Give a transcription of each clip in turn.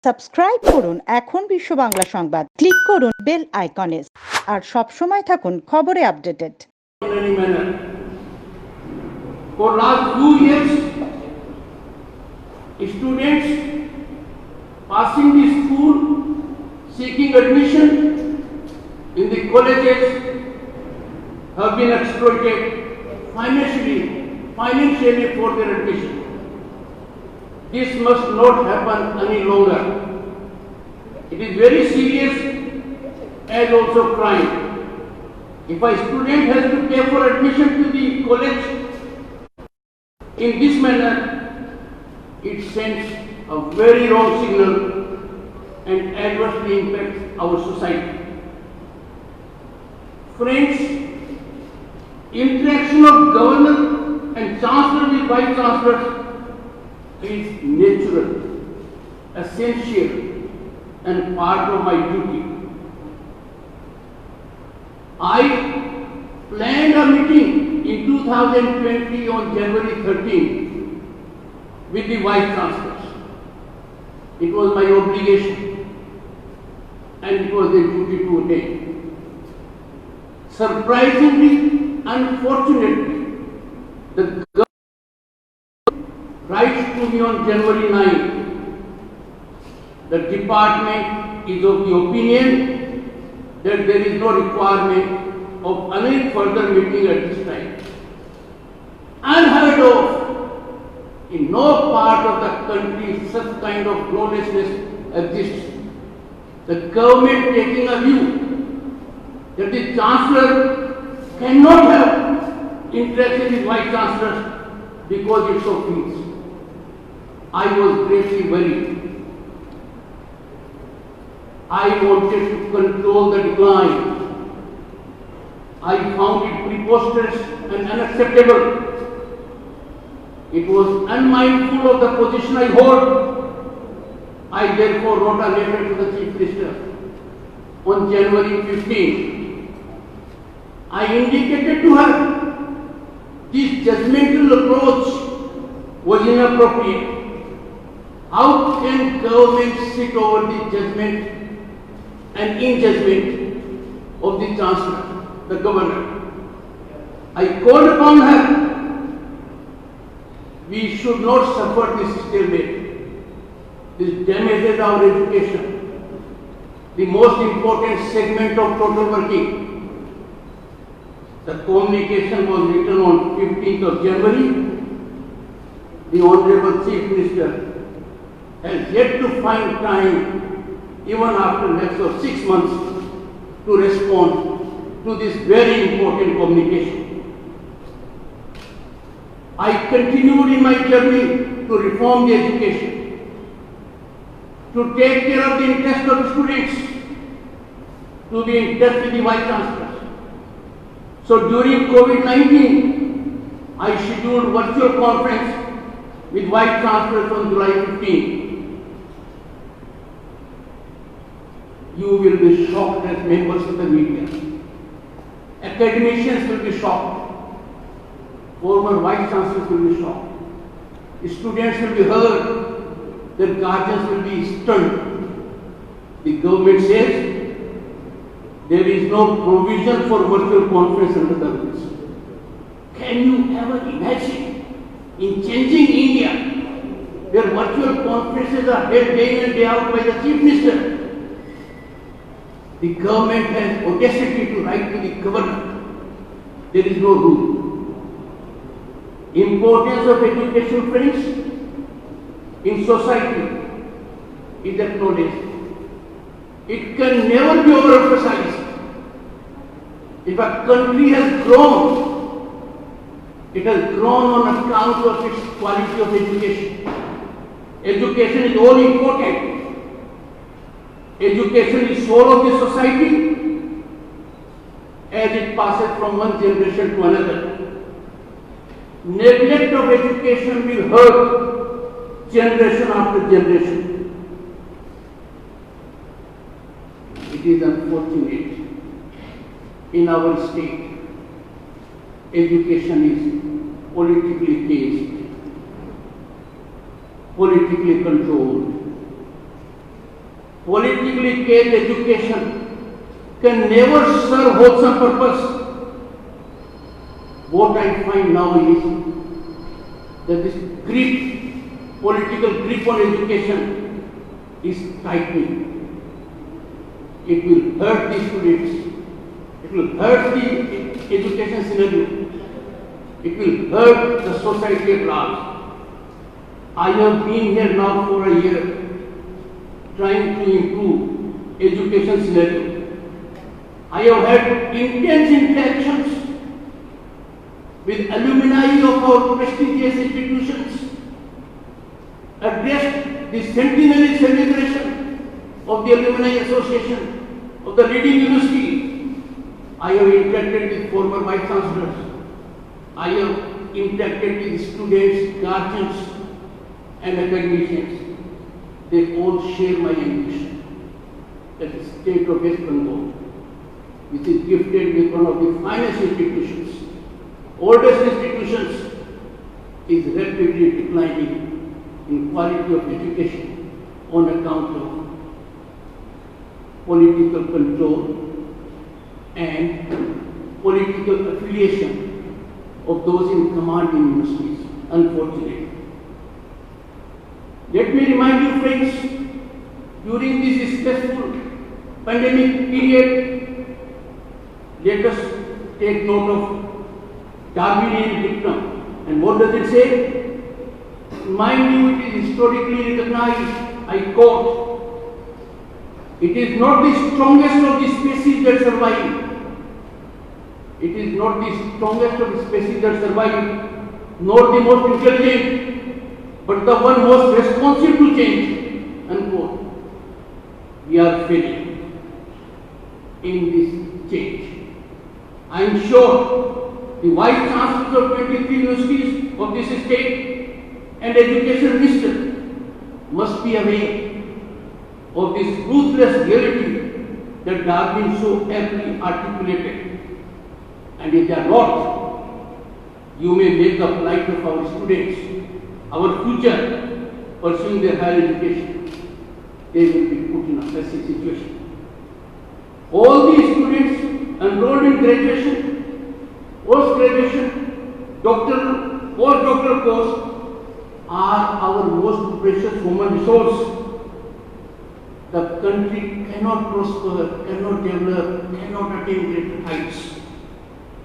Subscribe করুন এখন বিশ্ব বাংলা সংবাদ, ক্লিক করুন বেল আইকনে আর সব সময় থাকুন খবরে updated. In any manner. For last 2 years, students passing the school seeking admission in the colleges have been exploited financially for their admission. This must not happen any longer. It is very serious as also crime. If a student has to pay for admission to the college in this manner, it sends a very wrong signal and adversely impacts our society. Friends, interaction of governor and chancellor with vice chancellors is natural, essential and part of my duty. I planned a meeting in 2020 on January 13 with the vice chancellors. It was my obligation and it was their duty to attend. Surprisingly, unfortunately, the government writes to me on January 9. The department is of the opinion that there is no requirement of any further meeting at this time. Unheard of. In no part of the country such kind of lawlessness exists. The government taking a view that the chancellor cannot have interaction with vice chancellors because it so feels. I was greatly worried. I wanted to control the decline. I found it preposterous and unacceptable. It was unmindful of the position I hold. I therefore wrote a letter to the Chief Minister on January 15. I indicated to her this judgmental approach was inappropriate. How can government sit over the judgment and in-judgment of the chancellor, the governor? I called upon her. We should not suffer this stalemate. This damages our education, the most important segment of total working. The communication was written on 15th of January. The Honorable Chief Minister has yet to find time, even after lapse of 6 months, to respond to this very important communication. I continued in my journey to reform the education, to take care of the interest of the students, to be in touch with the vice chancellors. So during COVID-19, I scheduled virtual conference with vice chancellors on July 15. You will be shocked as members of the media. Academicians will be shocked. Former vice chancellors will be shocked. Students will be heard. Their guardians will be stunned. The government says there is no provision for virtual conference under the rules. Can you ever imagine in changing India where virtual conferences are held day in and day out by the Chief Minister? The government has audacity to write to the governor. There is no rule. Importance of education, friends, in society is acknowledged. It can never be overemphasized. If a country has grown, it has grown on account of its quality of education. Education is all important. Education is soul of the society as it passes from one generation to another. Neglect of education will hurt generation after generation. It is unfortunate in our state, education is politically based, politically controlled. politically carried education can never serve wholesome purpose. What I find now is that this political grip on education is tightening. It will hurt the students. It will hurt the education scenario. It will hurt the society at large. I have been here now for a year trying to improve education scenario. I have had intense interactions with alumni of our prestigious institutions, addressed the centenary celebration of the Alumni Association of the leading university. I have interacted with former vice chancellors. I have interacted with students, guardians, and academicians. They all share my ambition that the state of West Bengal, which is gifted with one of the finest institutions, oldest institutions, is rapidly declining in quality of education on account of political control and political affiliation of those in command in universities, unfortunately. Let me remind you, friends, during this stressful pandemic period, let us take note of Darwinian dictum. And what does it say? Mind you, it is historically recognized, I quote, "It is not the strongest of the species that survive. It is not the strongest of the species that survive, nor the most intelligent, but the one most responsive to change," unquote. We are failing in this change. I am sure the Vice Chancellors of 23 universities of this state and Education Minister must be aware of this ruthless reality that Darwin so aptly articulated. And if they are not, you may make the plight of our students, our future, pursuing their higher education, they will be put in a passive situation. All these students enrolled in graduation, post-graduation, doctoral, postdoctoral course are our most precious human resource. The country cannot prosper, cannot develop, cannot attain greater heights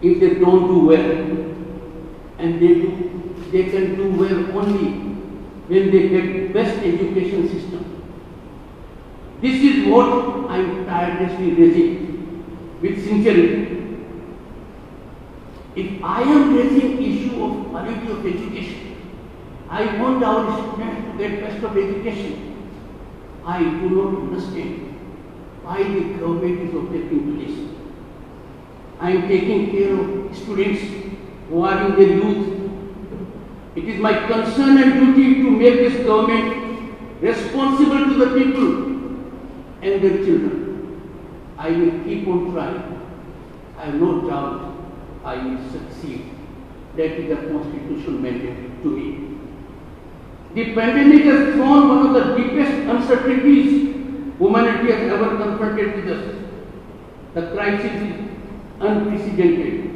if they don't do well. And they can do well only when they get best education system. This is what I am tirelessly raising with sincerity. If I am raising issue of quality of education, I want our students to get best of education. I do not understand why the government is objecting to this. I am taking care of students who are in their youth. It is my concern and duty to make this government responsible to the people and their children. I will keep on trying. I have no doubt I will succeed. That is the constitutional mandate to me. The pandemic has thrown one of the deepest uncertainties humanity has ever confronted with us. The crisis is unprecedented,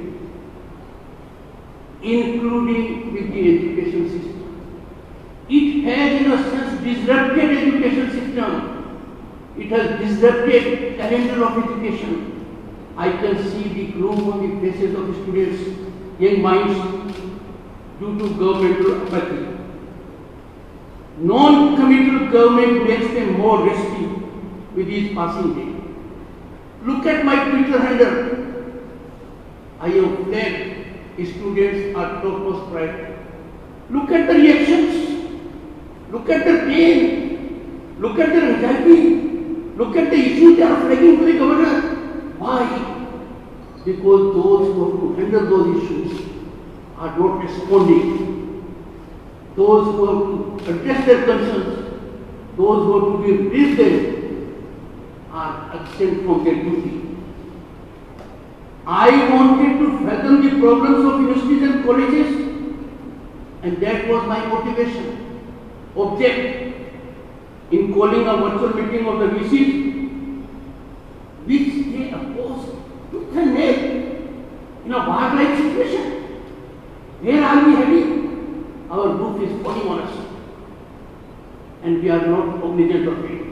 including with the education system. It has in a sense disrupted education system. It has disrupted calendar of education. I can see the gloom on the faces of the students, young minds, due to governmental apathy. Non-committal government makes them more risky with each passing day. Look at my Twitter handle. I have flagged students are topmost priority. Look at the reactions. Look at the pain. Look at the anxiety. Look at the issues they are flagging to the governor. Why? Because those who have to handle those issues are not responding. Those who have to address their concerns, those who have to be briefed them, are absent from their duty. I wanted to fathom the problems of universities and colleges, and that was my motivation. Object in in calling a virtual meeting of the VCs, which they opposed tooth and nail in a war-like situation. Where are we heading? Our roof is falling on us, and we are not cognizant of it.